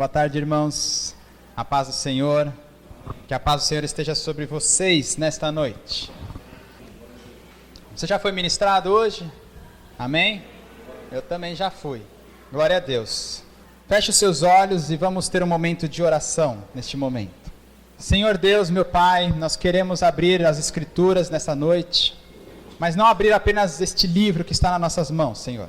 Boa tarde, irmãos. A paz do Senhor. Que a paz do Senhor esteja sobre vocês nesta noite. Você já foi ministrado hoje? Amém? Eu também já fui. Glória a Deus. Feche os seus olhos e vamos ter um momento de oração neste momento. Senhor Deus, meu Pai, nós queremos abrir as Escrituras nessa noite, mas não abrir apenas este livro que está nas nossas mãos, Senhor,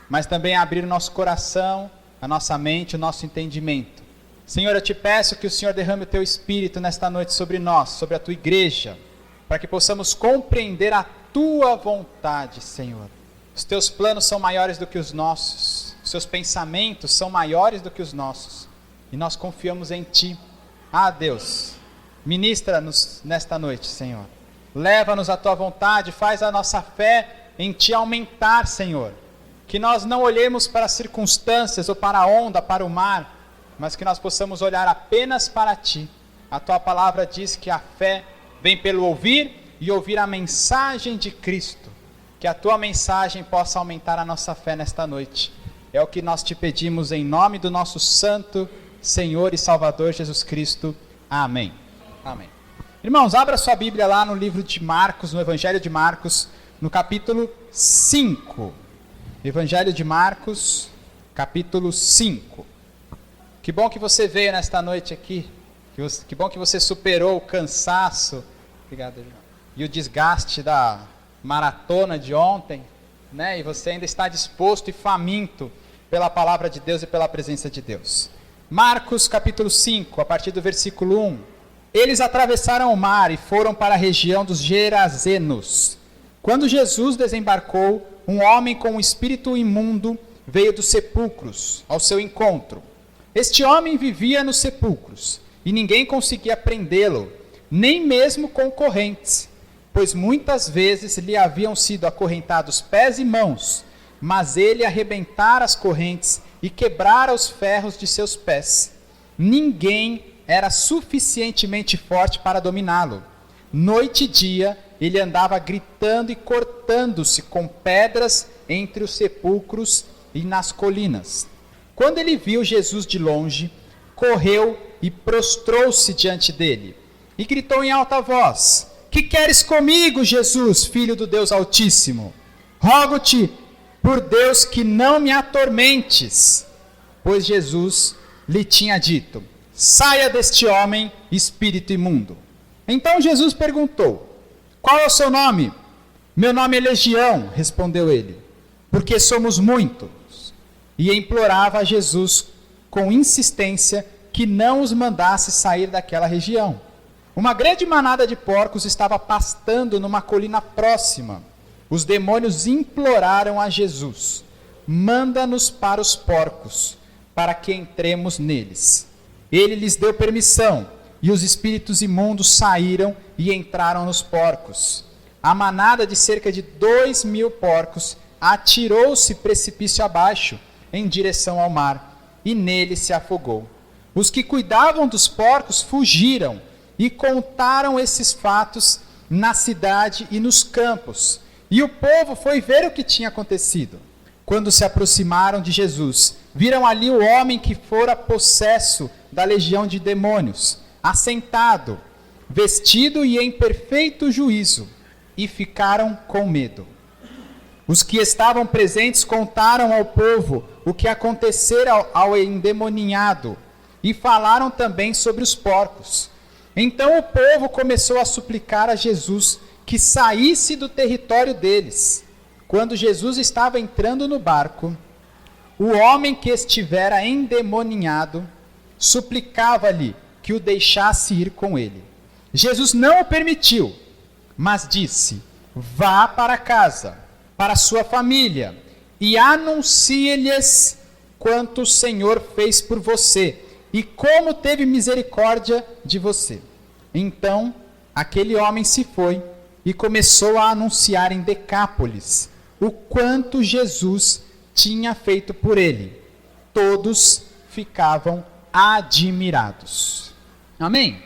mas também abrir o nosso coração, a nossa mente, o nosso entendimento. Senhor, eu te peço que o Senhor derrame o teu Espírito nesta noite sobre nós, sobre a tua igreja, para que possamos compreender a tua vontade, Senhor. Os teus planos são maiores do que os nossos, os seus pensamentos são maiores do que os nossos, e nós confiamos em ti. Ah, Deus, ministra-nos nesta noite, Senhor. Leva-nos à tua vontade, faz a nossa fé em ti aumentar, Senhor. Que nós não olhemos para as circunstâncias ou para a onda, para o mar, mas que nós possamos olhar apenas para ti. A tua palavra diz que a fé vem pelo ouvir e ouvir a mensagem de Cristo. Que a tua mensagem possa aumentar a nossa fé nesta noite. É o que nós te pedimos em nome do nosso Santo Senhor e Salvador Jesus Cristo. Amém. Amém. Irmãos, abra sua Bíblia lá no livro de Marcos, no Evangelho de Marcos, no capítulo 5. Evangelho de Marcos, capítulo 5. Que bom que você veio nesta noite aqui. Que bom que você superou o cansaço, obrigado, irmão, e o desgaste da maratona de ontem, né? E você ainda está disposto e faminto pela palavra de Deus e pela presença de Deus. Marcos capítulo 5, a partir do versículo 1. Eles atravessaram o mar e foram para a região dos Gerazenos. Quando Jesus desembarcou, um homem com um espírito imundo veio dos sepulcros ao seu encontro. Este homem vivia nos sepulcros e ninguém conseguia prendê-lo, nem mesmo com correntes, pois muitas vezes lhe haviam sido acorrentados pés e mãos, mas ele arrebentara as correntes e quebrara os ferros de seus pés. Ninguém era suficientemente forte para dominá-lo. Noite e dia ele andava gritando e cortando-se com pedras entre os sepulcros e nas colinas. Quando ele viu Jesus de longe, correu e prostrou-se diante dele e gritou em alta voz: Que queres comigo, Jesus, filho do Deus Altíssimo? Rogo-te por Deus que não me atormentes. Pois Jesus lhe tinha dito: Saia deste homem, espírito imundo. Então Jesus perguntou: Qual é o seu nome? Meu nome é Legião, respondeu ele, porque somos muitos. E implorava a Jesus com insistência que não os mandasse sair daquela região. Uma grande manada de porcos estava pastando numa colina próxima. Os demônios imploraram a Jesus: Manda-nos para os porcos, para que entremos neles. Ele lhes deu permissão, e os espíritos imundos saíram e entraram nos porcos. A manada de cerca de 2.000 porcos atirou-se precipício abaixo, em direção ao mar, e nele se afogou. Os que cuidavam dos porcos fugiram e contaram esses fatos na cidade e nos campos. E o povo foi ver o que tinha acontecido. Quando se aproximaram de Jesus, viram ali o homem que fora possesso da legião de demônios, assentado, vestido e em perfeito juízo, e ficaram com medo. Os que estavam presentes contaram ao povo o que acontecera ao endemoninhado, e falaram também sobre os porcos. Então o povo começou a suplicar a Jesus que saísse do território deles. Quando Jesus estava entrando no barco, o homem que estivera endemoninhado suplicava-lhe que o deixasse ir com ele. Jesus não o permitiu, mas disse: Vá para casa, para sua família, e anuncie-lhes quanto o Senhor fez por você, e como teve misericórdia de você. Então, aquele homem se foi e começou a anunciar em Decápolis o quanto Jesus tinha feito por ele. Todos ficavam admirados. Amém?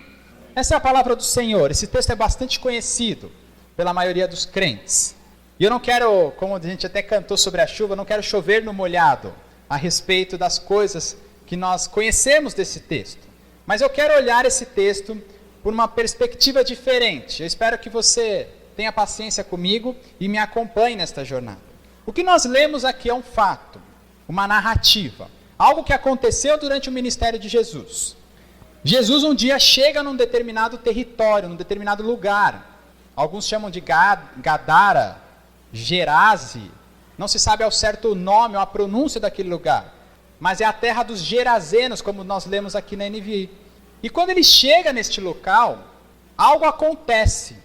Essa é a palavra do Senhor. Esse texto é bastante conhecido pela maioria dos crentes. E eu não quero, como a gente até cantou sobre a chuva, eu não quero chover no molhado a respeito das coisas que nós conhecemos desse texto. Mas eu quero olhar esse texto por uma perspectiva diferente. Eu espero que você tenha paciência comigo e me acompanhe nesta jornada. O que nós lemos aqui é um fato, uma narrativa, algo que aconteceu durante o ministério de Jesus. Jesus um dia chega num determinado território, num determinado lugar. Alguns chamam de Gadara, Gerase. Não se sabe ao certo o nome ou a pronúncia daquele lugar. Mas é a terra dos Gerazenos, como nós lemos aqui na NVI. E quando ele chega neste local, algo acontece.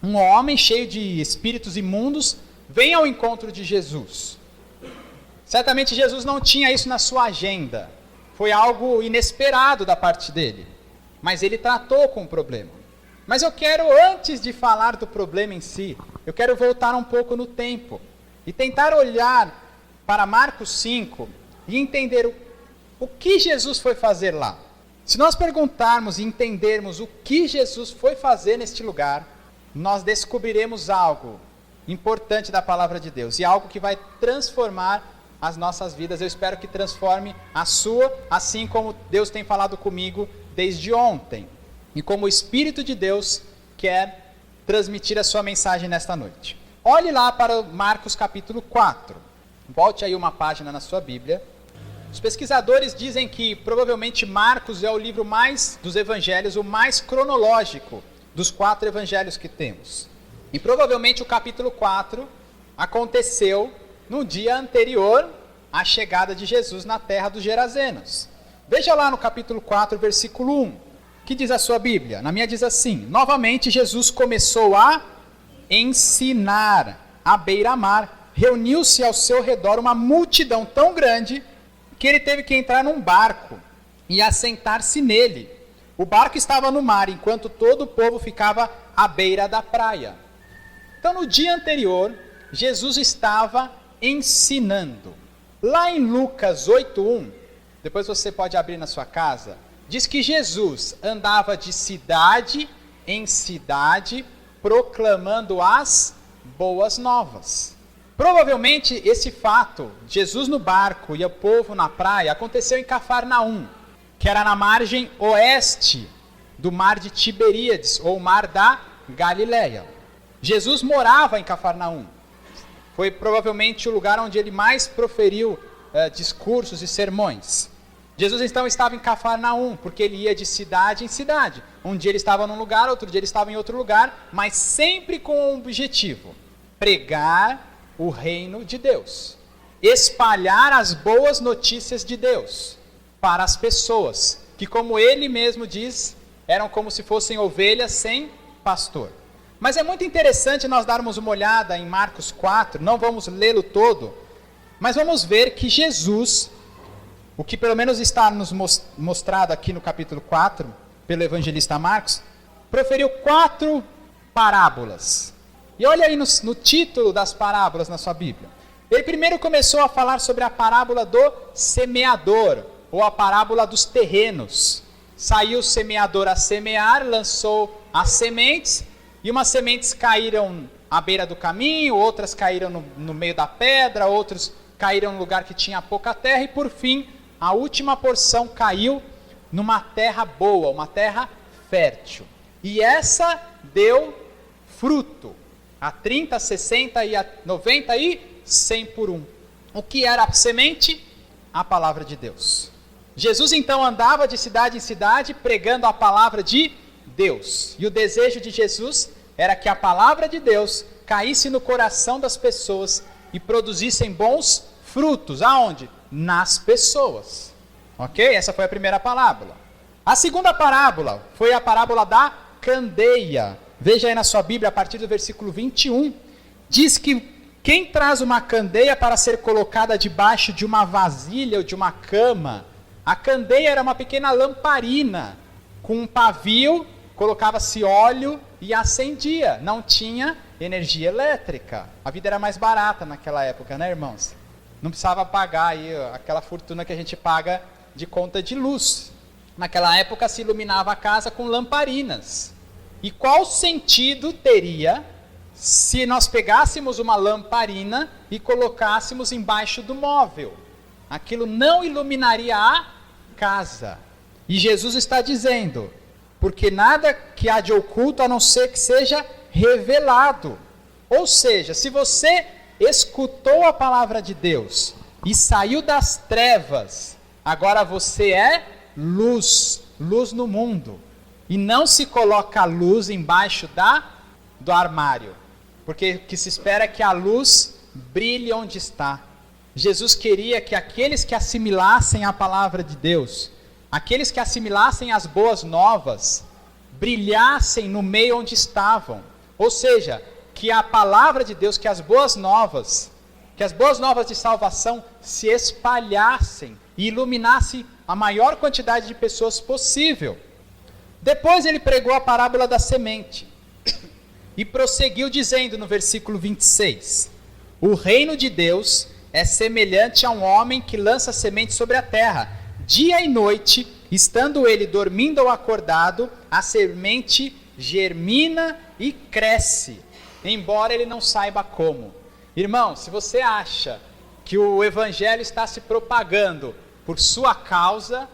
Um homem cheio de espíritos imundos vem ao encontro de Jesus. Certamente Jesus não tinha isso na sua agenda. Foi algo inesperado da parte dele. Mas ele tratou com o problema. Mas eu quero, antes de falar do problema em si, eu quero voltar um pouco no tempo. E tentar olhar para Marcos 5 e entender o que Jesus foi fazer lá. Se nós perguntarmos e entendermos o que Jesus foi fazer neste lugar, nós descobriremos algo importante da palavra de Deus. E algo que vai transformar as nossas vidas. Eu espero que transforme a sua, assim como Deus tem falado comigo desde ontem. E como o Espírito de Deus quer transmitir a sua mensagem nesta noite. Olhe lá para Marcos capítulo 4. Volte aí uma página na sua Bíblia. Os pesquisadores dizem que provavelmente Marcos é o livro dos evangelhos, o mais cronológico dos 4 evangelhos que temos. E provavelmente o capítulo 4 aconteceu no dia anterior à chegada de Jesus na terra dos Gerazenos. Veja lá no capítulo 4, versículo 1. O que diz a sua Bíblia? Na minha diz assim: novamente Jesus começou a ensinar à beira-mar. Reuniu-se ao seu redor uma multidão tão grande que ele teve que entrar num barco e assentar-se nele. O barco estava no mar, enquanto todo o povo ficava à beira da praia. Então, no dia anterior, Jesus estava ensinando. Lá em Lucas 8:1, depois você pode abrir na sua casa, diz que Jesus andava de cidade em cidade, proclamando as boas novas. Provavelmente esse fato, Jesus no barco e o povo na praia, aconteceu em Cafarnaum, que era na margem oeste do mar de Tiberíades, ou mar da Galileia. Jesus morava em Cafarnaum. Foi provavelmente o lugar onde ele mais proferiu discursos e sermões. Jesus então estava em Cafarnaum, porque ele ia de cidade em cidade. Um dia ele estava num lugar, outro dia ele estava em outro lugar, mas sempre com um objetivo: pregar o reino de Deus, espalhar as boas notícias de Deus para as pessoas, que como ele mesmo diz, eram como se fossem ovelhas sem pastor. Mas é muito interessante nós darmos uma olhada em Marcos 4, não vamos lê-lo todo, mas vamos ver que Jesus, o que pelo menos está nos mostrado aqui no capítulo 4, pelo evangelista Marcos, proferiu 4 parábolas. E olha aí no título das parábolas na sua Bíblia. Ele primeiro começou a falar sobre a parábola do semeador, ou a parábola dos terrenos. Saiu o semeador a semear, lançou as sementes, e umas sementes caíram à beira do caminho, outras caíram no meio da pedra, outros caíram no lugar que tinha pouca terra, e por fim, a última porção caiu numa terra boa, uma terra fértil. E essa deu fruto. A 30, a 60, a 90 e 100 por 1. O que era a semente? A palavra de Deus. Jesus então andava de cidade em cidade pregando a palavra de Deus. E o desejo de Jesus era que a palavra de Deus caísse no coração das pessoas e produzissem bons frutos. Aonde? Nas pessoas. Ok? Essa foi a primeira parábola. A segunda parábola foi a parábola da candeia. Veja aí na sua Bíblia, a partir do versículo 21, diz que quem traz uma candeia para ser colocada debaixo de uma vasilha ou de uma cama, a candeia era uma pequena lamparina, com um pavio, colocava-se óleo e acendia, não tinha energia elétrica. A vida era mais barata naquela época, né, irmãos? Não precisava pagar aí aquela fortuna que a gente paga de conta de luz. Naquela época se iluminava a casa com lamparinas. E qual sentido teria se nós pegássemos uma lamparina e colocássemos embaixo do móvel? Aquilo não iluminaria a casa. E Jesus está dizendo, porque nada que há de oculto a não ser que seja revelado. Ou seja, se você escutou a palavra de Deus e saiu das trevas, agora você é luz, luz no mundo. E não se coloca a luz embaixo do armário, porque o que se espera é que a luz brilhe onde está. Jesus queria que aqueles que assimilassem a palavra de Deus, aqueles que assimilassem as boas novas, brilhassem no meio onde estavam. Ou seja, que a palavra de Deus, que as boas novas de salvação se espalhassem e iluminassem a maior quantidade de pessoas possível. Depois ele pregou a parábola da semente e prosseguiu dizendo no versículo 26, o reino de Deus é semelhante a um homem que lança semente sobre a terra. Dia e noite, estando ele dormindo ou acordado, a semente germina e cresce, embora ele não saiba como. Irmão, se você acha que o evangelho está se propagando por sua causa,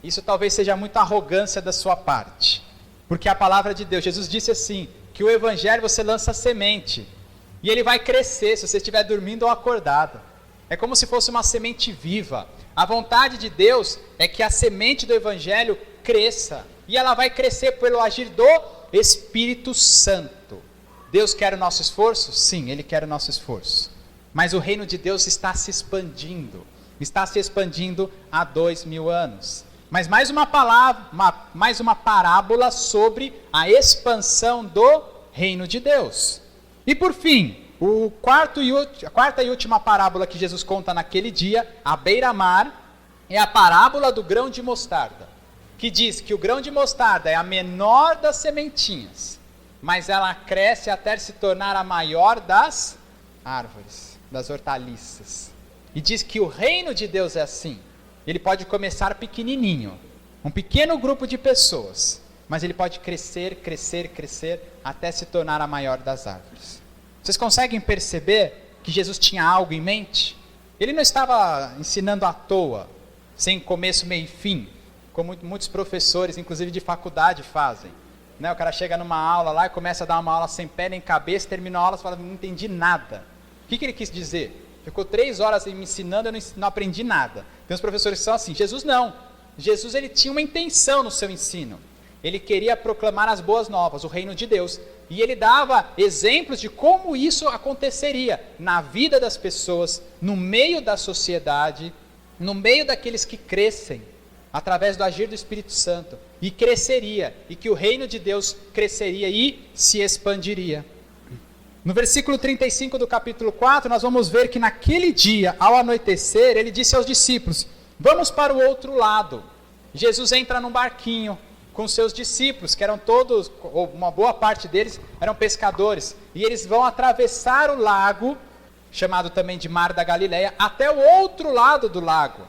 isso talvez seja muita arrogância da sua parte. Porque a palavra de Deus, Jesus disse assim, que o evangelho você lança semente, e ele vai crescer se você estiver dormindo ou acordado. É como se fosse uma semente viva. A vontade de Deus é que a semente do evangelho cresça, e ela vai crescer pelo agir do Espírito Santo. Deus quer o nosso esforço? Sim, Ele quer o nosso esforço. Mas o reino de Deus está se expandindo há 2000 anos. Mas mais uma parábola sobre a expansão do reino de Deus. E por fim, a quarta e última parábola que Jesus conta naquele dia, à beira-mar, é a parábola do grão de mostarda, que diz que o grão de mostarda é a menor das sementinhas, mas ela cresce até se tornar a maior das árvores, das hortaliças. E diz que o reino de Deus é assim. Ele pode começar pequenininho, um pequeno grupo de pessoas, mas ele pode crescer, crescer, crescer, até se tornar a maior das árvores. Vocês conseguem perceber que Jesus tinha algo em mente? Ele não estava ensinando à toa, sem começo, meio e fim, como muitos professores, inclusive de faculdade, fazem. Né? O cara chega numa aula lá e começa a dar uma aula sem pé nem cabeça, termina a aula e fala, não entendi nada. O que ele quis dizer? Ficou 3 horas me ensinando e eu não aprendi nada. Tem uns professores que são assim. Jesus não. Jesus ele tinha uma intenção no seu ensino. Ele queria proclamar as boas novas, o reino de Deus. E ele dava exemplos de como isso aconteceria na vida das pessoas, no meio da sociedade, no meio daqueles que crescem, através do agir do Espírito Santo. E cresceria, e que o reino de Deus cresceria e se expandiria. No versículo 35 do capítulo 4, nós vamos ver que naquele dia, ao anoitecer, ele disse aos discípulos, vamos para o outro lado. Jesus entra num barquinho com seus discípulos, que eram todos, ou uma boa parte deles, eram pescadores. E eles vão atravessar o lago, chamado também de Mar da Galileia, até o outro lado do lago,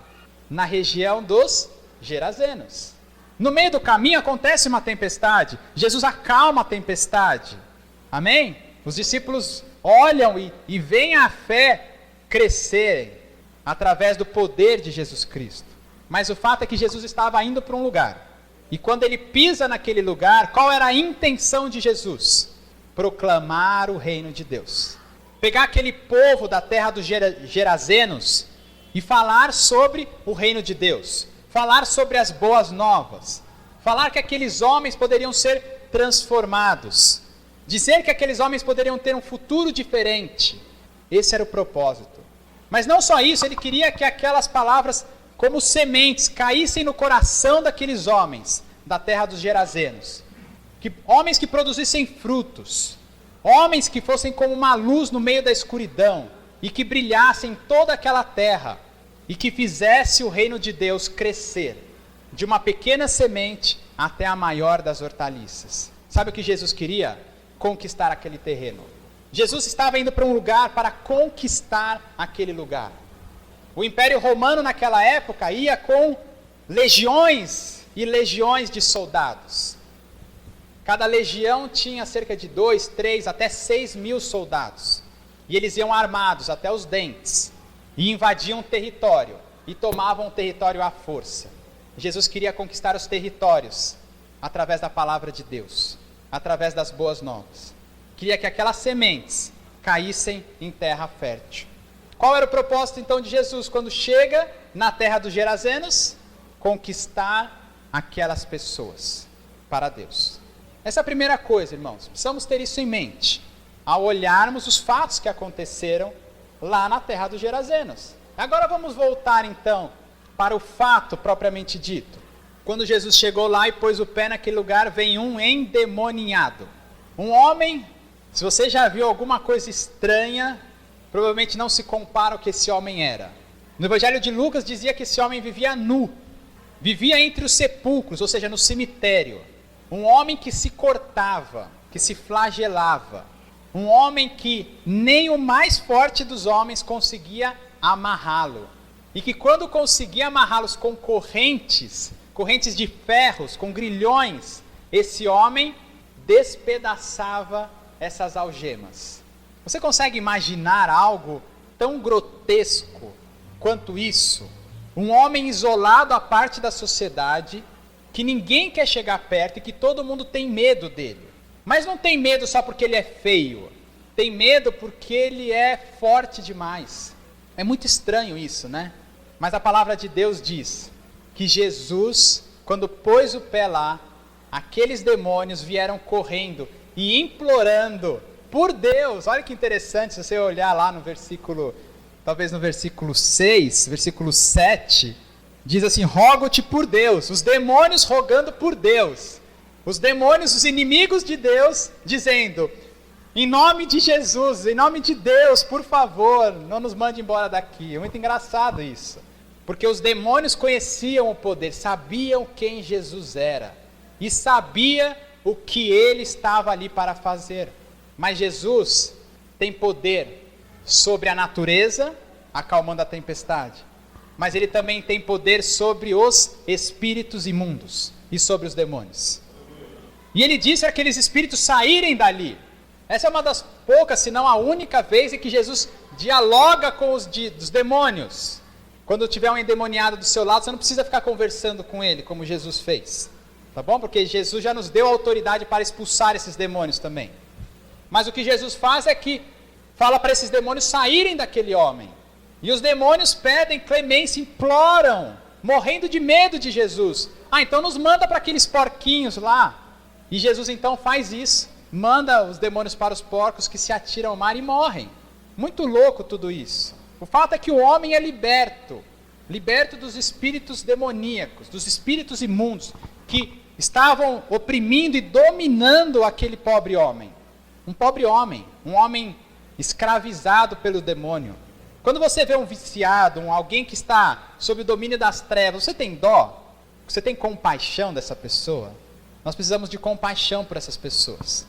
na região dos Gerazenos. No meio do caminho acontece uma tempestade, Jesus acalma a tempestade. Amém? Os discípulos olham e veem a fé crescer através do poder de Jesus Cristo. Mas o fato é que Jesus estava indo para um lugar. E quando ele pisa naquele lugar, qual era a intenção de Jesus? Proclamar o reino de Deus. Pegar aquele povo da terra dos Gerazenos e falar sobre o reino de Deus. Falar sobre as boas novas. Falar que aqueles homens poderiam ser transformados. Dizer que aqueles homens poderiam ter um futuro diferente. Esse era o propósito. Mas não só isso, ele queria que aquelas palavras, como sementes, caíssem no coração daqueles homens da terra dos Gerazenos. Homens que produzissem frutos. Homens que fossem como uma luz no meio da escuridão. E que brilhassem em toda aquela terra. E que fizesse o reino de Deus crescer. De uma pequena semente até a maior das hortaliças. Sabe o que Jesus queria? Conquistar aquele terreno. Jesus estava indo para um lugar para conquistar aquele lugar. O Império Romano naquela época ia com legiões e legiões de soldados. Cada legião tinha cerca de 2, 3, até 6 mil soldados. E eles iam armados até os dentes. E invadiam o território. E tomavam o território à força. Jesus queria conquistar os territórios através da palavra de Deus, através das boas novas. Queria que aquelas sementes caíssem em terra fértil. Qual era o propósito então de Jesus quando chega na terra dos Gerazenos? Conquistar aquelas pessoas para Deus. Essa é a primeira coisa, irmãos. Precisamos ter isso em mente ao olharmos os fatos que aconteceram lá na terra dos Gerazenos. Agora vamos voltar então para o fato propriamente dito. Quando Jesus chegou lá e pôs o pé naquele lugar, vem um endemoniado. Um homem, se você já viu alguma coisa estranha, provavelmente não se compara ao que esse homem era. No Evangelho de Lucas dizia que esse homem vivia nu, vivia entre os sepulcros, ou seja, no cemitério. Um homem que se cortava, que se flagelava. Um homem que nem o mais forte dos homens conseguia amarrá-lo. E que quando conseguia amarrá-los com correntes de ferros, com grilhões, esse homem despedaçava essas algemas. Você consegue imaginar algo tão grotesco quanto isso? Um homem isolado à parte da sociedade, que ninguém quer chegar perto e que todo mundo tem medo dele. Mas não tem medo só porque ele é feio. Tem medo porque ele é forte demais. É muito estranho isso, né? Mas a palavra de Deus diz que Jesus, quando pôs o pé lá, aqueles demônios vieram correndo e implorando por Deus. Olha que interessante, se você olhar lá no versículo, talvez no versículo 6, versículo 7, diz assim: rogo-te por Deus, os demônios rogando por Deus. Os demônios, os inimigos de Deus, dizendo: em nome de Jesus, em nome de Deus, por favor, não nos mande embora daqui. É muito engraçado isso. Porque os demônios conheciam o poder, sabiam quem Jesus era. E sabia o que ele estava ali para fazer. Mas Jesus tem poder sobre a natureza, acalmando a tempestade. Mas ele também tem poder sobre os espíritos imundos e sobre os demônios. E ele disse para aqueles espíritos saírem dali. Essa é uma das poucas, se não a única vez em que Jesus dialoga com os demônios. Quando tiver um endemoniado do seu lado, você não precisa ficar conversando com ele, como Jesus fez. Tá bom? Porque Jesus já nos deu autoridade para expulsar esses demônios também. Mas o que Jesus faz é que fala para esses demônios saírem daquele homem. E os demônios pedem clemência, imploram, morrendo de medo de Jesus. Então nos manda para aqueles porquinhos lá. E Jesus então faz isso. Manda os demônios para os porcos, que se atiram ao mar e morrem. Muito louco tudo isso. O fato é que o homem é liberto dos espíritos demoníacos, dos espíritos imundos, que estavam oprimindo e dominando aquele pobre homem. Um pobre homem, um homem escravizado pelo demônio. Quando você vê um viciado, alguém que está sob o domínio das trevas, você tem dó? Você tem compaixão dessa pessoa? Nós precisamos de compaixão por essas pessoas.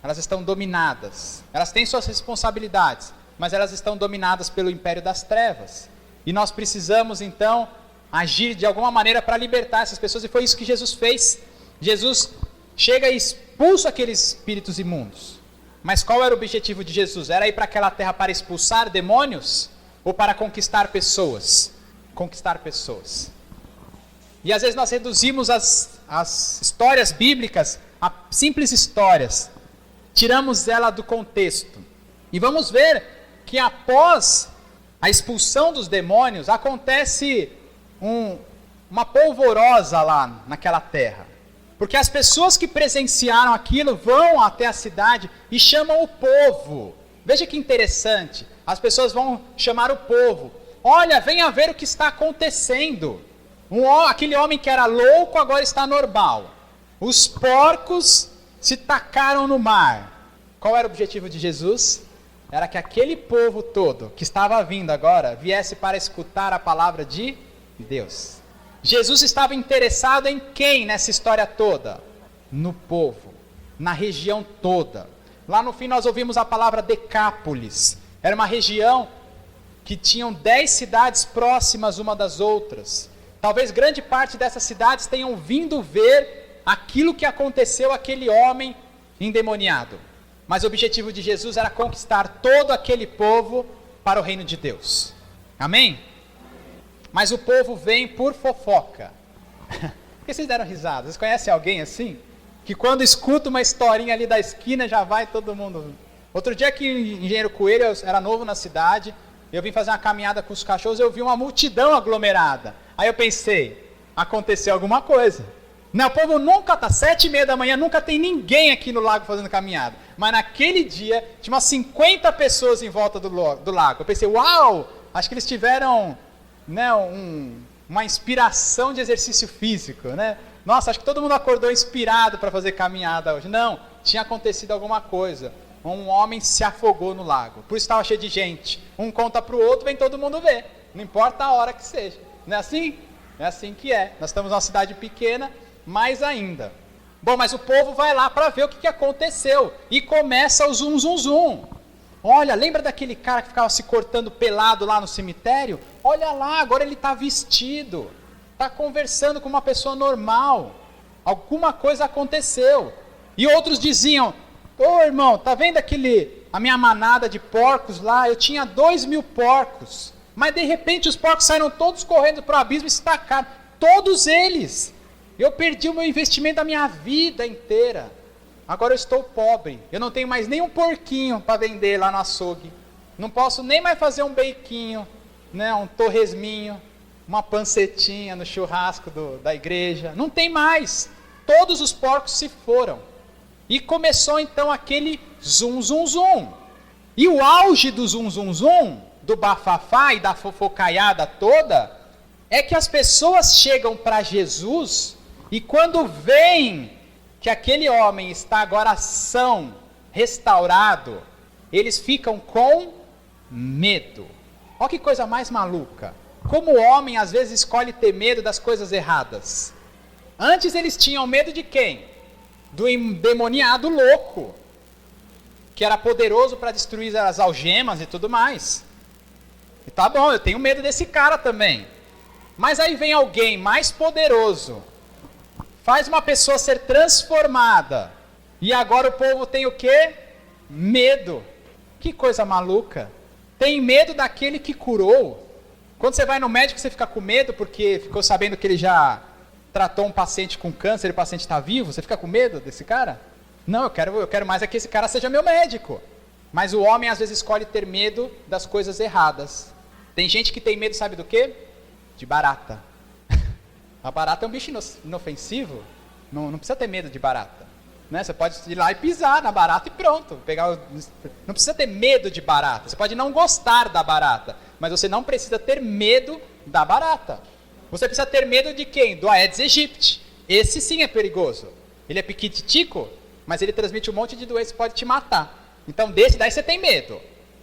Elas estão dominadas, elas têm suas responsabilidades, mas elas estão dominadas pelo império das trevas. E nós precisamos então agir de alguma maneira para libertar essas pessoas, e foi isso que Jesus fez. Jesus chega e expulsa aqueles espíritos imundos. Mas qual era o objetivo de Jesus? Era ir para aquela terra para expulsar demônios ou para conquistar pessoas? Conquistar pessoas. E às vezes nós reduzimos as histórias bíblicas a simples histórias. Tiramos ela do contexto. E vamos ver que após a expulsão dos demônios, acontece uma polvorosa lá naquela terra. Porque as pessoas que presenciaram aquilo vão até a cidade e chamam o povo. Veja que interessante. As pessoas vão chamar o povo. Olha, venha ver o que está acontecendo. Aquele homem que era louco agora está normal. Os porcos se tacaram no mar. Qual era o objetivo de Jesus? Era que aquele povo todo que estava vindo agora viesse para escutar a palavra de Deus. Jesus estava interessado em quem nessa história toda? No povo, na região toda. Lá no fim nós ouvimos a palavra Decápolis. Era uma região que tinham 10 cidades próximas uma das outras. Talvez grande parte dessas cidades tenham vindo ver aquilo que aconteceu àquele homem endemoniado. Mas o objetivo de Jesus era conquistar todo aquele povo para o reino de Deus. Amém? Mas o povo vem por fofoca. Por que vocês deram risada? Vocês conhecem alguém assim? Que quando escuta uma historinha ali da esquina, já vai todo mundo... Outro dia que em Engenheiro Coelho, eu era novo na cidade, eu vim fazer uma caminhada com os cachorros, eu vi uma multidão aglomerada. Aí eu pensei, aconteceu alguma coisa. Não, o povo nunca tá, 7h30 da manhã, nunca tem ninguém aqui no lago fazendo caminhada. Mas naquele dia, tinha umas 50 pessoas em volta do lago. Eu pensei, uau, acho que eles tiveram, né, uma inspiração de exercício físico, né? Nossa, acho que todo mundo acordou inspirado para fazer caminhada hoje. Não, tinha acontecido alguma coisa. Um homem se afogou no lago, por isso estava cheio de gente. Um conta para o outro, vem todo mundo ver. Não importa a hora que seja. Não é assim? É assim que é. Nós estamos numa cidade pequena, mais ainda. Bom, mas o povo vai lá para ver o que aconteceu. E começa o zum, zum, zum. Olha, lembra daquele cara que ficava se cortando pelado lá no cemitério? Olha lá, agora ele está vestido. Está conversando com uma pessoa normal. Alguma coisa aconteceu. E outros diziam, ô irmão, tá vendo a minha manada de porcos lá? Eu tinha 2.000 porcos. Mas de repente os porcos saíram todos correndo para o abismo e se tacaram. Todos eles. Eu perdi o meu investimento da minha vida inteira. Agora eu estou pobre. Eu não tenho mais nem um porquinho para vender lá no açougue. Não posso nem mais fazer um beiquinho, né, um torresminho, uma pancetinha no churrasco da igreja. Não tem mais. Todos os porcos se foram. E começou então aquele zum, zum, zum. E o auge do zum, zum, zum, do bafafá e da fofocaiada toda, é que as pessoas chegam para Jesus e quando veem que aquele homem está agora são, restaurado, eles ficam com medo. Olha que coisa mais maluca. Como o homem às vezes escolhe ter medo das coisas erradas. Antes eles tinham medo de quem? Do endemoniado louco, que era poderoso para destruir as algemas e tudo mais. E tá bom, eu tenho medo desse cara também. Mas aí vem alguém mais poderoso, faz uma pessoa ser transformada, e agora o povo tem o quê? Medo. Que coisa maluca. Tem medo daquele que curou. Quando você vai no médico, você fica com medo porque ficou sabendo que ele já tratou um paciente com câncer e o paciente está vivo, você fica com medo desse cara? Não, eu quero mais é que esse cara seja meu médico. Mas o homem às vezes escolhe ter medo das coisas erradas. Tem gente que tem medo, sabe do quê? De barata. A barata é um bicho inofensivo, não precisa ter medo de barata. Né? Você pode ir lá e pisar na barata e pronto. Não precisa ter medo de barata, você pode não gostar da barata, mas você não precisa ter medo da barata. Você precisa ter medo de quem? Do Aedes aegypti. Esse sim é perigoso. Ele é piquititico, mas ele transmite um monte de doenças e pode te matar. Então desse daí você tem medo.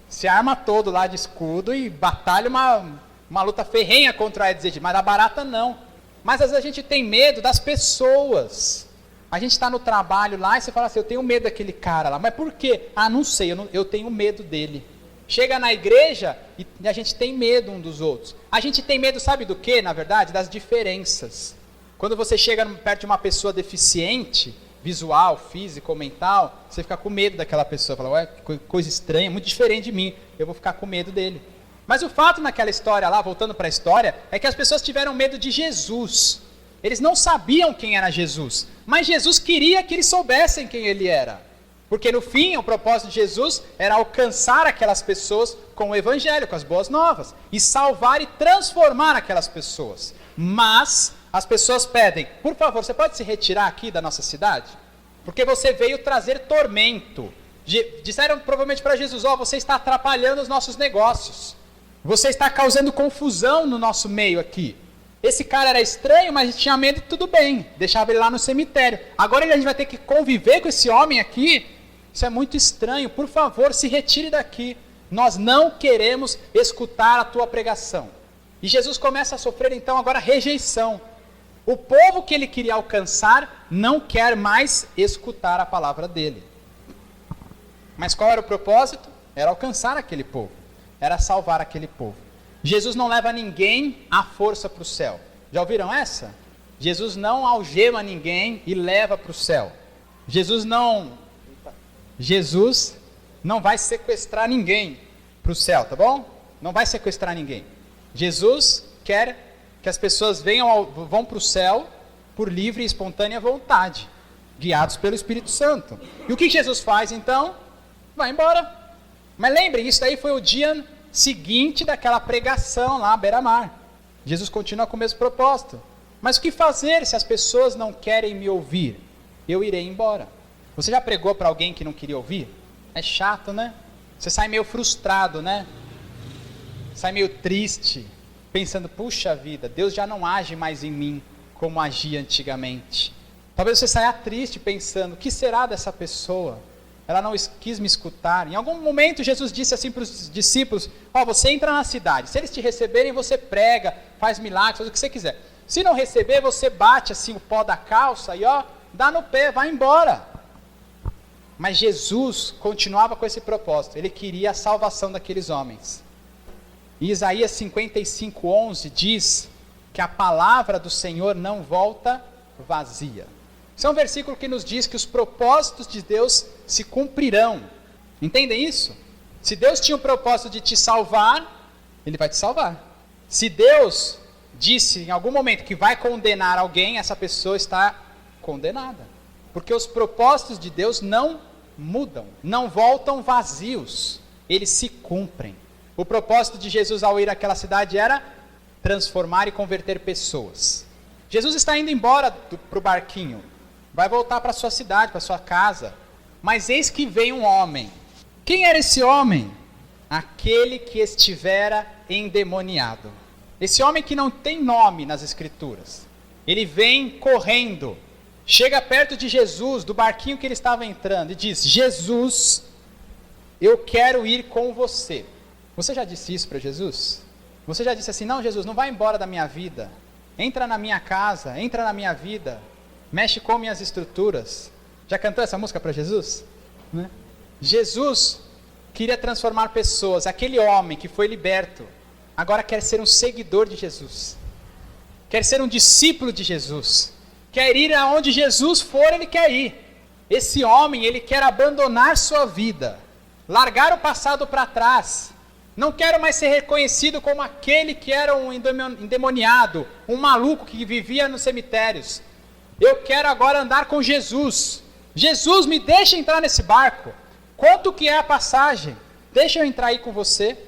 Se arma todo lá de escudo e batalha uma luta ferrenha contra o Aedes aegypti, mas a barata não. Mas às vezes a gente tem medo das pessoas. A gente está no trabalho lá e você fala assim, eu tenho medo daquele cara lá. Mas por quê? Ah, não sei, eu tenho medo dele. Chega na igreja e a gente tem medo um dos outros. A gente tem medo, sabe do quê, na verdade? Das diferenças. Quando você chega perto de uma pessoa deficiente, visual, físico ou mental, você fica com medo daquela pessoa. Fala, ué, que coisa estranha, muito diferente de mim. Eu vou ficar com medo dele. Mas o fato naquela história lá, voltando para a história, é que as pessoas tiveram medo de Jesus. Eles não sabiam quem era Jesus, mas Jesus queria que eles soubessem quem ele era. Porque no fim, o propósito de Jesus era alcançar aquelas pessoas com o evangelho, com as boas novas, e salvar e transformar aquelas pessoas. Mas as pessoas pedem, por favor, você pode se retirar aqui da nossa cidade? Porque você veio trazer tormento. Disseram provavelmente para Jesus, você está atrapalhando os nossos negócios. Você está causando confusão no nosso meio aqui. Esse cara era estranho, mas a gente tinha medo e tudo bem. Deixava ele lá no cemitério. Agora a gente vai ter que conviver com esse homem aqui. Isso é muito estranho. Por favor, se retire daqui. Nós não queremos escutar a tua pregação. E Jesus começa a sofrer então agora rejeição. O povo que ele queria alcançar não quer mais escutar a palavra dele. Mas qual era o propósito? Era alcançar aquele povo. Era salvar aquele povo. Jesus não leva ninguém à força para o céu. Já ouviram essa? Jesus não algema ninguém e leva para o céu. Jesus não vai sequestrar ninguém para o céu, tá bom? Não vai sequestrar ninguém. Jesus quer que as pessoas vão para o céu por livre e espontânea vontade, guiados pelo Espírito Santo. E o que Jesus faz então? Vai embora. Mas lembrem, isso aí foi o dia seguinte daquela pregação lá à beira-mar. Jesus continua com o mesmo propósito. Mas o que fazer se as pessoas não querem me ouvir? Eu irei embora. Você já pregou para alguém que não queria ouvir? É chato, né? Você sai meio frustrado, né? Sai meio triste, pensando, puxa vida, Deus já não age mais em mim como agia antigamente. Talvez você saia triste pensando, o que será dessa pessoa? Ela não quis me escutar. Em algum momento Jesus disse assim para os discípulos, você entra na cidade, se eles te receberem você prega, faz milagres, faz o que você quiser. Se não receber, você bate assim o pó da calça e dá no pé, vai embora. Mas Jesus continuava com esse propósito, ele queria a salvação daqueles homens. E Isaías 55:11 diz que a palavra do Senhor não volta vazia. Esse é um versículo que nos diz que os propósitos de Deus se cumprirão. Entendem isso? Se Deus tinha o propósito de te salvar, Ele vai te salvar. Se Deus disse em algum momento que vai condenar alguém, essa pessoa está condenada. Porque os propósitos de Deus não mudam, não voltam vazios, eles se cumprem. O propósito de Jesus ao ir àquela cidade era transformar e converter pessoas. Jesus está indo embora para o barquinho, vai voltar para a sua cidade, para a sua casa. Mas eis que vem um homem. Quem era esse homem? Aquele que estivera endemoniado. Esse homem que não tem nome nas Escrituras. Ele vem correndo, chega perto de Jesus, do barquinho que ele estava entrando, e diz, Jesus, eu quero ir com você. Você já disse isso para Jesus? Você já disse assim, não Jesus, não vai embora da minha vida. Entra na minha casa, entra na minha vida. Mexe com minhas estruturas. Já cantou essa música para Jesus? Né? Jesus queria transformar pessoas. Aquele homem que foi liberto, agora quer ser um seguidor de Jesus. Quer ser um discípulo de Jesus. Quer ir aonde Jesus for, ele quer ir. Esse homem, ele quer abandonar sua vida. Largar o passado para trás. Não quero mais ser reconhecido como aquele que era um endemoniado, um maluco que vivia nos cemitérios. Eu quero agora andar com Jesus. Jesus, me deixa entrar nesse barco. Quanto que é a passagem? Deixa eu entrar aí com você.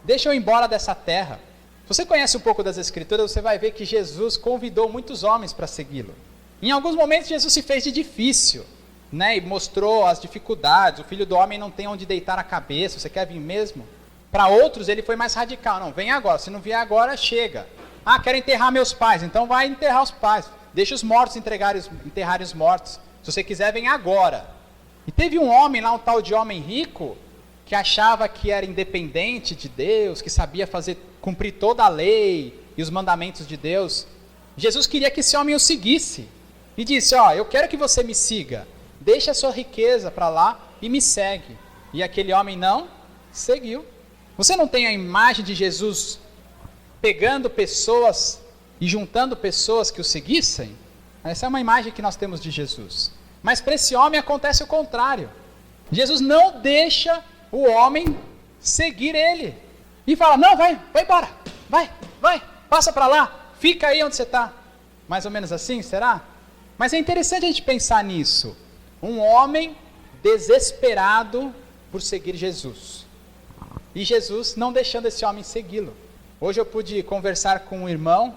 Deixa eu ir embora dessa terra. Se você conhece um pouco das Escrituras, você vai ver que Jesus convidou muitos homens para segui-lo. Em alguns momentos Jesus se fez de difícil, né? E mostrou as dificuldades. O filho do homem não tem onde deitar a cabeça. Você quer vir mesmo? Para outros ele foi mais radical. Não, vem agora. Se não vier agora, chega. Ah, quero enterrar meus pais. Então vai enterrar os pais. Deixa os mortos enterrarem os mortos. Se você quiser, vem agora. E teve um homem lá, um tal de homem rico, que achava que era independente de Deus, que sabia cumprir toda a lei e os mandamentos de Deus. Jesus queria que esse homem o seguisse. E disse, eu quero que você me siga. Deixa a sua riqueza para lá e me segue. E aquele homem não seguiu. Você não tem a imagem de Jesus pegando pessoas e juntando pessoas que o seguissem? Essa é uma imagem que nós temos de Jesus. Mas para esse homem acontece o contrário. Jesus não deixa o homem seguir ele. E fala, não, vai embora. Vai, passa para lá. Fica aí onde você está. Mais ou menos assim, será? Mas é interessante a gente pensar nisso. Um homem desesperado por seguir Jesus. E Jesus não deixando esse homem segui-lo. Hoje eu pude conversar com um irmão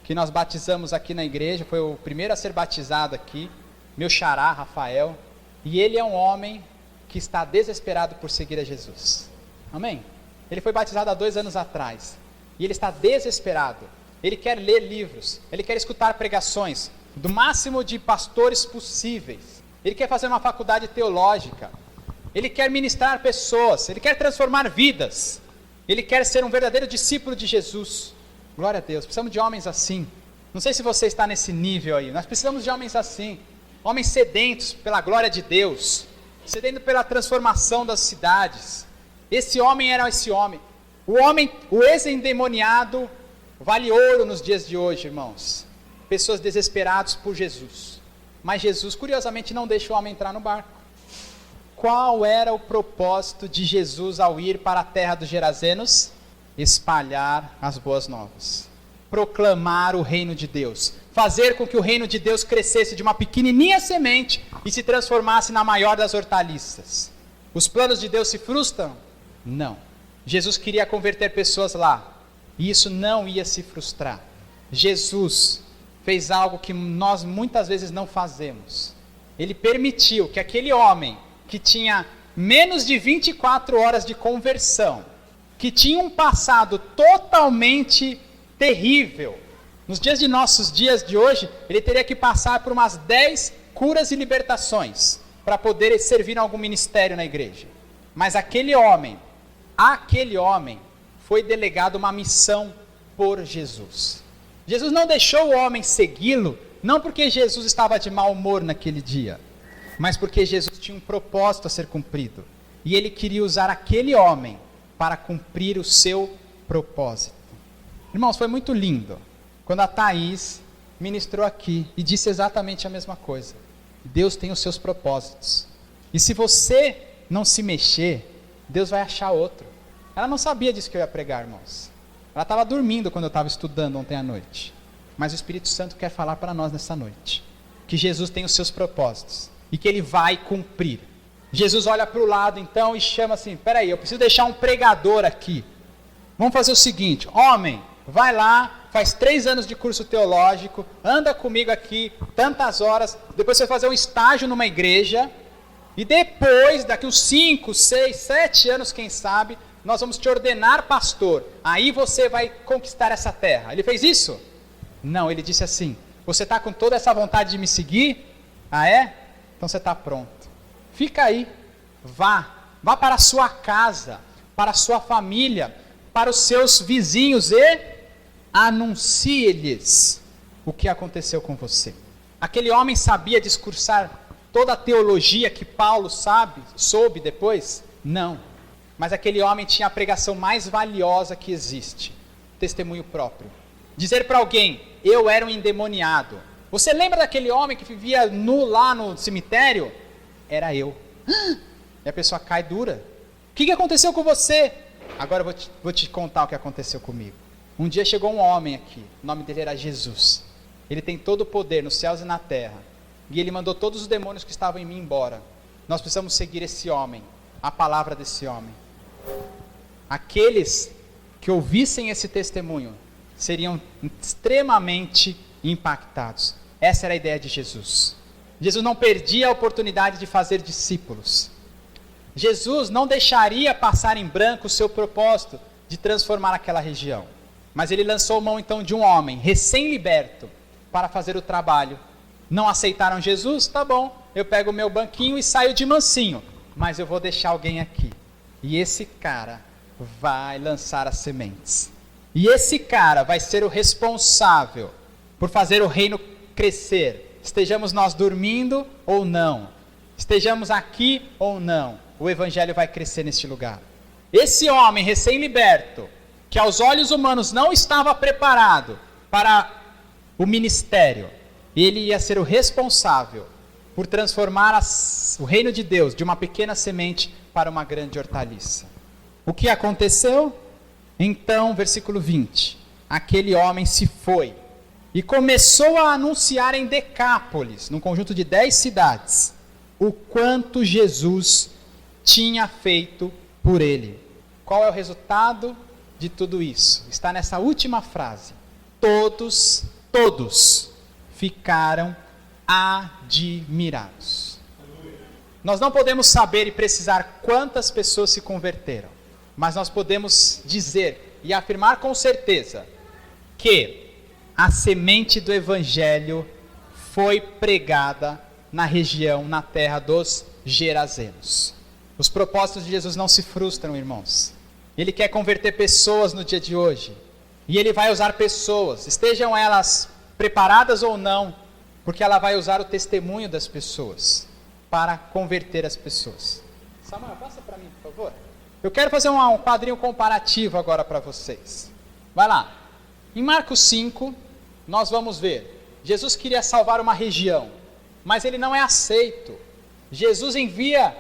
que nós batizamos aqui na igreja. Foi o primeiro a ser batizado aqui. Meu xará, Rafael. E ele é um homem que está desesperado por seguir a Jesus. Amém? Ele foi batizado há 2 anos atrás. E ele está desesperado. Ele quer ler livros. Ele quer escutar pregações do máximo de pastores possíveis. Ele quer fazer uma faculdade teológica. Ele quer ministrar pessoas. Ele quer transformar vidas. Ele quer ser um verdadeiro discípulo de Jesus. Glória a Deus. Precisamos de homens assim. Não sei se você está nesse nível aí. Nós precisamos de homens assim. Homens sedentos pela glória de Deus. Sedentos pela transformação das cidades. Esse homem era esse homem. O ex-endemoniado vale ouro nos dias de hoje, irmãos. Pessoas desesperadas por Jesus. Mas Jesus, curiosamente, não deixa o homem entrar no barco. Qual era o propósito de Jesus ao ir para a terra dos Gerazenos? Espalhar as boas novas. Proclamar o reino de Deus. fazer com que o reino de Deus crescesse de uma pequenininha semente e se transformasse na maior das hortaliças. Os planos de Deus se frustram? Não. Jesus queria converter pessoas lá, e isso não ia se frustrar. Jesus fez algo que nós muitas vezes não fazemos. Ele permitiu que aquele homem que tinha menos de 24 horas de conversão, que tinha um passado totalmente terrível, nos nossos dias de hoje, ele teria que passar por umas 10 curas e libertações para poder servir em algum ministério na igreja. Mas aquele homem foi delegado uma missão por Jesus. Jesus não deixou o homem segui-lo, não porque Jesus estava de mau humor naquele dia, mas porque Jesus tinha um propósito a ser cumprido. E ele queria usar aquele homem para cumprir o seu propósito. Irmãos, foi muito lindo quando a Thaís ministrou aqui e disse exatamente a mesma coisa. Deus tem os seus propósitos. E se você não se mexer, Deus vai achar outro. Ela não sabia disso que eu ia pregar, irmãos. Ela estava dormindo quando eu estava estudando ontem à noite. Mas o Espírito Santo quer falar para nós nessa noite. Que Jesus tem os seus propósitos. E que ele vai cumprir. Jesus olha para o lado então e chama assim, peraí, eu preciso deixar um pregador aqui. Vamos fazer o seguinte, homem, vai lá, faz 3 anos de curso teológico, anda comigo aqui tantas horas, depois você vai fazer um estágio numa igreja, e depois, daqui uns 5, 6, 7 anos, quem sabe, nós vamos te ordenar pastor, aí você vai conquistar essa terra. Ele fez isso? Não, ele disse assim, você está com toda essa vontade de me seguir? Ah é? Então você está pronto. Fica aí, vá para a sua casa, para a sua família, para os seus vizinhos e anuncie-lhes o que aconteceu com você. Aquele homem sabia discursar toda a teologia que Paulo soube depois? Não. Mas aquele homem tinha a pregação mais valiosa que existe, testemunho próprio. Dizer para alguém, eu era um endemoniado. Você lembra daquele homem que vivia nu lá no cemitério? Era eu. E a pessoa cai dura. O que aconteceu com você? Agora eu vou te contar o que aconteceu comigo. Um dia chegou um homem aqui, o nome dele era Jesus. Ele tem todo o poder nos céus e na terra. E ele mandou todos os demônios que estavam em mim embora. Nós precisamos seguir esse homem, a palavra desse homem. Aqueles que ouvissem esse testemunho seriam extremamente impactados. Essa era a ideia de Jesus. Jesus não perdia a oportunidade de fazer discípulos. Jesus não deixaria passar em branco o seu propósito de transformar aquela região. Mas ele lançou mão então de um homem recém-liberto para fazer o trabalho. Não aceitaram Jesus? Tá bom, eu pego o meu banquinho e saio de mansinho. Mas eu vou deixar alguém aqui. E esse cara vai lançar as sementes. E esse cara vai ser o responsável por fazer o reino crescer. Estejamos nós dormindo ou não. Estejamos aqui ou não. O evangelho vai crescer neste lugar. Esse homem recém-liberto, que aos olhos humanos não estava preparado para o ministério, ele ia ser o responsável por transformar o reino de Deus de uma pequena semente para uma grande hortaliça. O que aconteceu? Então, versículo 20, aquele homem se foi e começou a anunciar em Decápolis, num conjunto de 10 cidades, o quanto Jesus tinha feito por ele. Qual é o resultado de tudo isso? Está nessa última frase. Todos ficaram admirados. Nós não podemos saber e precisar quantas pessoas se converteram, mas nós podemos dizer e afirmar com certeza que a semente do evangelho foi pregada na região, na terra dos Gerazenos. Os propósitos de Jesus não se frustram, irmãos. Ele quer converter pessoas no dia de hoje. E ele vai usar pessoas, estejam elas preparadas ou não, porque ela vai usar o testemunho das pessoas para converter as pessoas. Samuel, passa para mim, por favor. Eu quero fazer um quadrinho comparativo agora para vocês. Vai lá. Em Marcos 5, nós vamos ver. Jesus queria salvar uma região, mas ele não é aceito. Jesus envia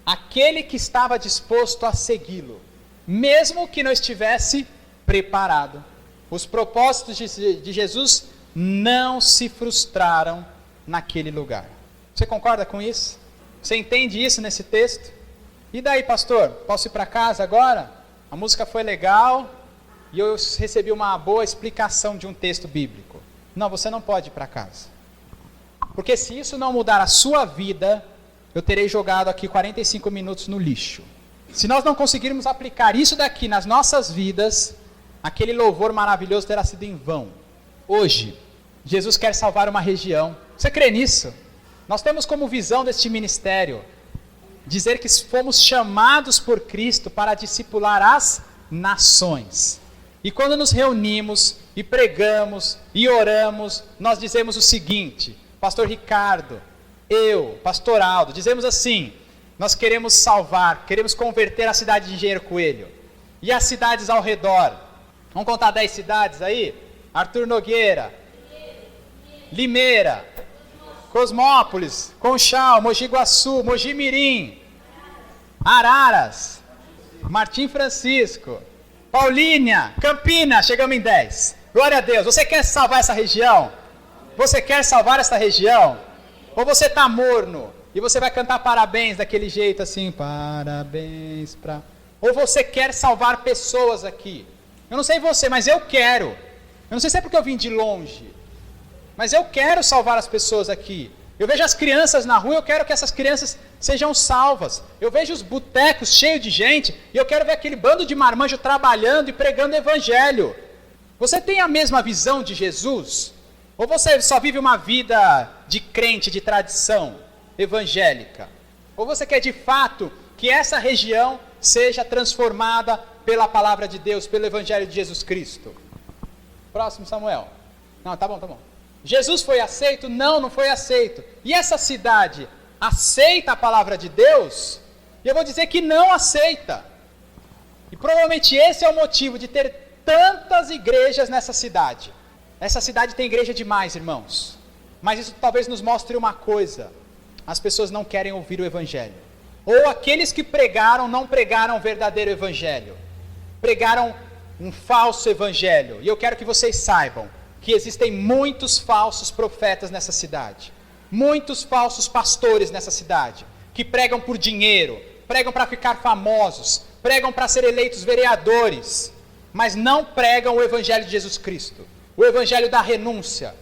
aquele que estava disposto a segui-lo, mesmo que não estivesse preparado. Os propósitos de Jesus não se frustraram naquele lugar. Você concorda com isso? Você entende isso nesse texto? E daí, pastor? Posso ir para casa agora? A música foi legal e eu recebi uma boa explicação de um texto bíblico. Não, você não pode ir para casa. Porque se isso não mudar a sua vida, eu terei jogado aqui 45 minutos no lixo. Se nós não conseguirmos aplicar isso daqui nas nossas vidas, aquele louvor maravilhoso terá sido em vão. Hoje, Jesus quer salvar uma região. Você crê nisso? Nós temos como visão deste ministério dizer que fomos chamados por Cristo para discipular as nações. E quando nos reunimos e pregamos e oramos, nós dizemos o seguinte: pastor Ricardo, eu, pastor Aldo, dizemos assim: nós queremos salvar, queremos converter a cidade de Engenheiro Coelho e as cidades ao redor. Vamos contar 10 cidades aí? Arthur Nogueira, Limeira, Cosmópolis, Conchal, Mogi Guaçu, Mogi Mirim, Araras, Martim Francisco, Paulínia, Campinas, chegamos em 10. Glória a Deus. Você quer salvar essa região? Você quer salvar essa região? Ou você está morno e você vai cantar parabéns daquele jeito assim, parabéns pra... Ou você quer salvar pessoas aqui? Eu não sei você, mas eu quero. Eu não sei se é porque eu vim de longe, mas eu quero salvar as pessoas aqui. Eu vejo as crianças na rua, eu quero que essas crianças sejam salvas. Eu vejo os botecos cheios de gente, e eu quero ver aquele bando de marmanjo trabalhando e pregando o evangelho. Você tem a mesma visão de Jesus? Ou você só vive uma vida de crente, de tradição evangélica? Ou você quer de fato que essa região seja transformada pela palavra de Deus, pelo evangelho de Jesus Cristo? Próximo, Samuel. Não, tá bom. Jesus foi aceito? Não, não foi aceito. E essa cidade aceita a palavra de Deus? E eu vou dizer que não aceita. E provavelmente esse é o motivo de ter tantas igrejas nessa cidade. Essa cidade tem igreja demais, irmãos. Mas isso talvez nos mostre uma coisa: as pessoas não querem ouvir o evangelho. Ou aqueles que pregaram não pregaram o verdadeiro evangelho. Pregaram um falso evangelho. E eu quero que vocês saibam que existem muitos falsos profetas nessa cidade, muitos falsos pastores nessa cidade, que pregam por dinheiro, pregam para ficar famosos, pregam para ser eleitos vereadores, mas não pregam o evangelho de Jesus Cristo, o evangelho da renúncia,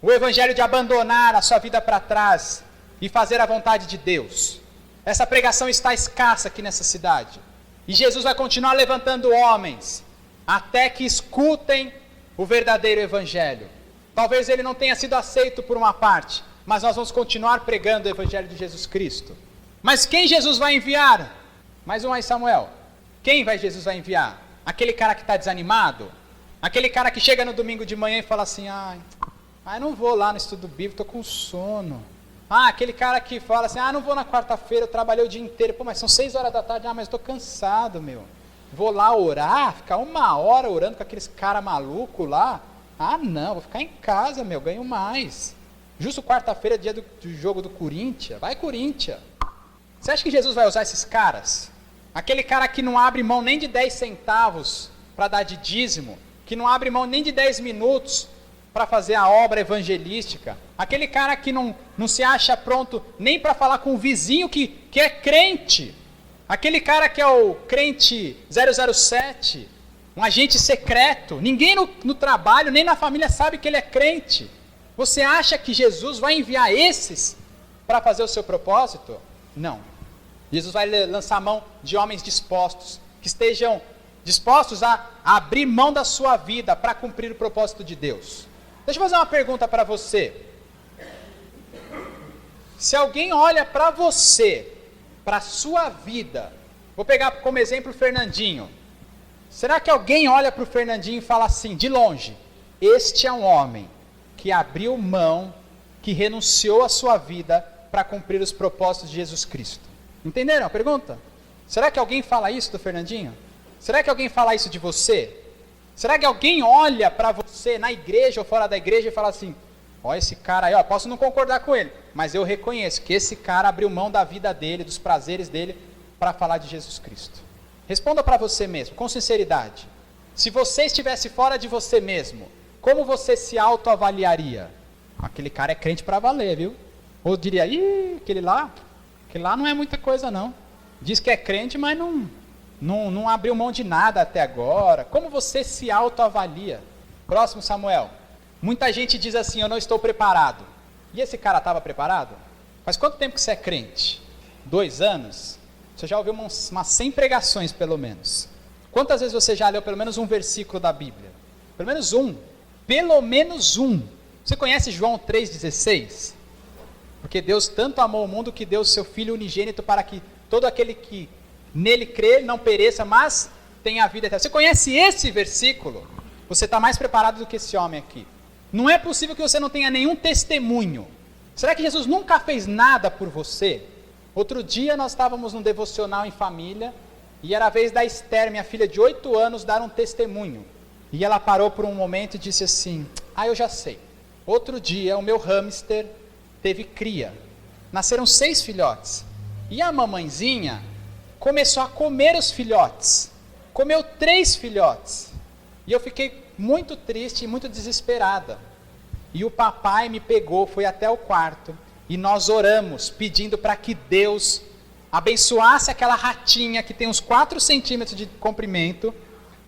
o evangelho de abandonar a sua vida para trás e fazer a vontade de Deus. Essa pregação está escassa aqui nessa cidade, e Jesus vai continuar levantando homens, até que escutem o verdadeiro evangelho. Talvez ele não tenha sido aceito por uma parte, mas nós vamos continuar pregando o evangelho de Jesus Cristo. Mas quem Jesus vai enviar? Mais um aí, Samuel. Quem Jesus vai enviar? Aquele cara que está desanimado? Aquele cara que chega no domingo de manhã e fala assim, não vou lá no estudo bíblico, estou com sono. Aquele cara que fala assim, não vou na quarta-feira, eu trabalhei o dia inteiro. Pô, mas são 6 horas da tarde, mas estou cansado, meu. Vou lá orar, ficar 1 hora orando com aqueles cara maluco lá. Não, vou ficar em casa, meu, ganho mais. Justo quarta-feira, dia do jogo do Corinthians. Vai, Corinthians. Você acha que Jesus vai usar esses caras? Aquele cara que não abre mão nem de 10 centavos para dar de dízimo, que não abre mão nem de 10 minutos para fazer a obra evangelística. Aquele cara que não se acha pronto nem para falar com o vizinho que é crente. Aquele cara que é o crente 007, um agente secreto, ninguém no trabalho, nem na família sabe que ele é crente. Você acha que Jesus vai enviar esses para fazer o seu propósito? Não. Jesus vai lançar mão de homens dispostos, que estejam dispostos a abrir mão da sua vida para cumprir o propósito de Deus. Deixa eu fazer uma pergunta para você. Se alguém olha para você, para a sua vida, vou pegar como exemplo o Fernandinho. Será que alguém olha para o Fernandinho e fala assim, de longe, este é um homem que abriu mão, que renunciou à sua vida para cumprir os propósitos de Jesus Cristo? Entenderam a pergunta? Será que alguém fala isso do Fernandinho? Será que alguém fala isso de você? Será que alguém olha para você na igreja ou fora da igreja e fala assim, esse cara aí, posso não concordar com ele, mas eu reconheço que esse cara abriu mão da vida dele, dos prazeres dele, para falar de Jesus Cristo? Responda para você mesmo, com sinceridade. Se você estivesse fora de você mesmo, como você se autoavaliaria? Aquele cara é crente para valer, viu? Ou diria, aquele lá não é muita coisa não. Diz que é crente, mas não abriu mão de nada até agora. Como você se autoavalia? Próximo, Samuel. Muita gente diz assim, eu não estou preparado. E esse cara estava preparado? Faz quanto tempo que você é crente? 2 anos? Você já ouviu umas 100 pregações, pelo menos. Quantas vezes você já leu pelo menos um versículo da Bíblia? Pelo menos um. Pelo menos um. Você conhece João 3,16? Porque Deus tanto amou o mundo que deu o seu Filho unigênito para que todo aquele que nele crê não pereça, mas tenha a vida eterna. Você conhece esse versículo? Você está mais preparado do que esse homem aqui. Não é possível que você não tenha nenhum testemunho. Será que Jesus nunca fez nada por você? Outro dia nós estávamos num devocional em família e era a vez da Esther, minha filha de 8 anos, dar um testemunho. E ela parou por um momento e disse assim, eu já sei. Outro dia o meu hamster teve cria. Nasceram 6 filhotes. E a mamãezinha começou a comer os filhotes. Comeu 3 filhotes. E eu fiquei muito triste e muito desesperada. E o papai me pegou, foi até o quarto. E nós oramos, pedindo para que Deus abençoasse aquela ratinha que tem uns 4 centímetros de comprimento,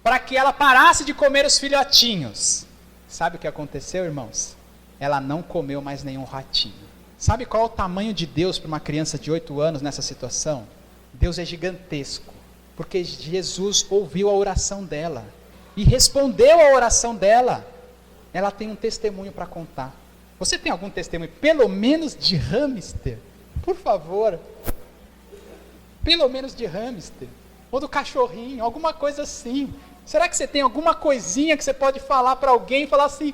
para que ela parasse de comer os filhotinhos. Sabe o que aconteceu, irmãos? Ela não comeu mais nenhum ratinho. Sabe qual é o tamanho de Deus para uma criança de 8 anos nessa situação? Deus é gigantesco, porque Jesus ouviu a oração dela e respondeu a oração dela. Ela tem um testemunho para contar. Você tem algum testemunho, pelo menos de hamster? Por favor. Pelo menos de hamster. Ou do cachorrinho, alguma coisa assim. Será que você tem alguma coisinha que você pode falar para alguém e falar assim,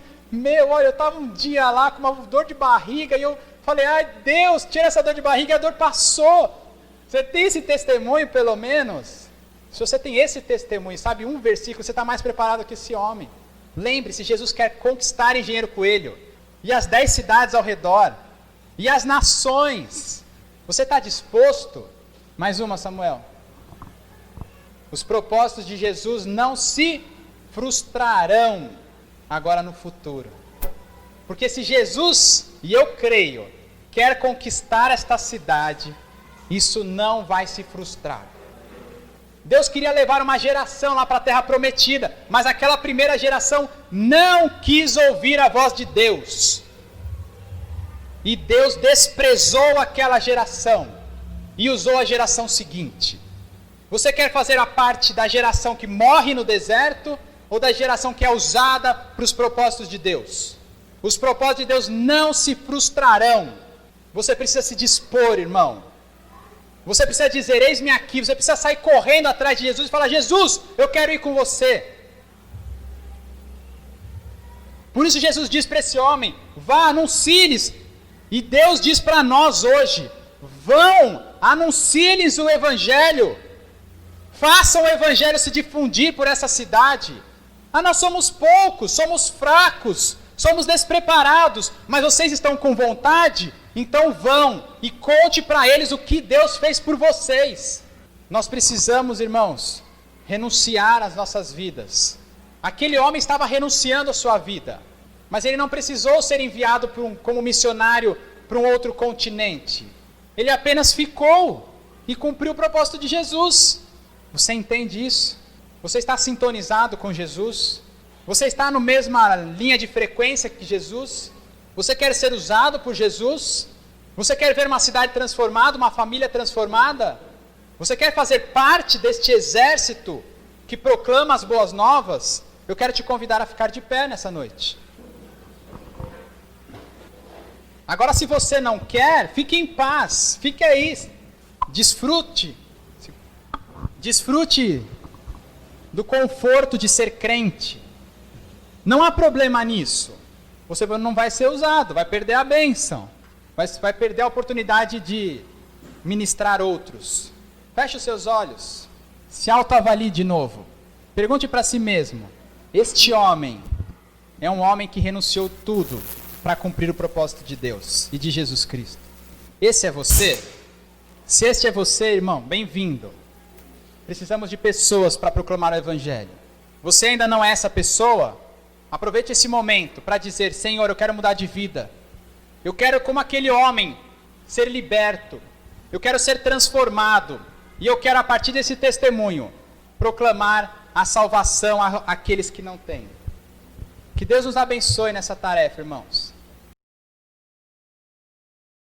olha, eu estava um dia lá com uma dor de barriga e eu falei, Deus, tira essa dor de barriga e a dor passou. Você tem esse testemunho pelo menos? Se você tem esse testemunho, sabe um versículo, você está mais preparado que esse homem. Lembre-se, Jesus quer conquistar Engenheiro Coelho, e as 10 cidades ao redor, e as nações. Você está disposto? Mais uma, Samuel. Os propósitos de Jesus não se frustrarão agora no futuro. Porque se Jesus, e eu creio, quer conquistar esta cidade, isso não vai se frustrar. Deus queria levar uma geração lá para a terra prometida, mas aquela primeira geração não quis ouvir a voz de Deus. E Deus desprezou aquela geração e usou a geração seguinte. Você quer fazer a parte da geração que morre no deserto ou da geração que é usada para os propósitos de Deus? Os propósitos de Deus não se frustrarão. Você precisa se dispor, irmão. Você precisa dizer, eis-me aqui. Você precisa sair correndo atrás de Jesus e falar, Jesus, eu quero ir com você. Por isso Jesus diz para esse homem, vá, anuncie-lhes. E Deus diz para nós hoje, vão, anuncie-lhes o Evangelho. Façam o Evangelho se difundir por essa cidade. Nós somos poucos, somos fracos, somos despreparados, mas vocês estão com vontade? Então vão e conte para eles o que Deus fez por vocês. Nós precisamos, irmãos, renunciar às nossas vidas. Aquele homem estava renunciando à sua vida, mas ele não precisou ser enviado como missionário para um outro continente. Ele apenas ficou e cumpriu o propósito de Jesus. Você entende isso? Você está sintonizado com Jesus? Você está na mesma linha de frequência que Jesus? Você quer ser usado por Jesus? Você quer ver uma cidade transformada, uma família transformada? Você quer fazer parte deste exército que proclama as boas novas? Eu quero te convidar a ficar de pé nessa noite. Agora, se você não quer, fique em paz, fique aí, desfrute do conforto de ser crente. Não há problema nisso. Você não vai ser usado, vai perder a bênção, vai perder a oportunidade de ministrar outros. Feche os seus olhos, se autoavalie de novo. Pergunte para si mesmo, este homem é um homem que renunciou tudo para cumprir o propósito de Deus e de Jesus Cristo. Esse é você? Se este é você, irmão, bem-vindo. Precisamos de pessoas para proclamar o Evangelho. Você ainda não é essa pessoa? Aproveite esse momento para dizer: Senhor, eu quero mudar de vida. Eu quero, como aquele homem, ser liberto. Eu quero ser transformado. E eu quero, a partir desse testemunho, proclamar a salvação àqueles que não têm. Que Deus nos abençoe nessa tarefa, irmãos.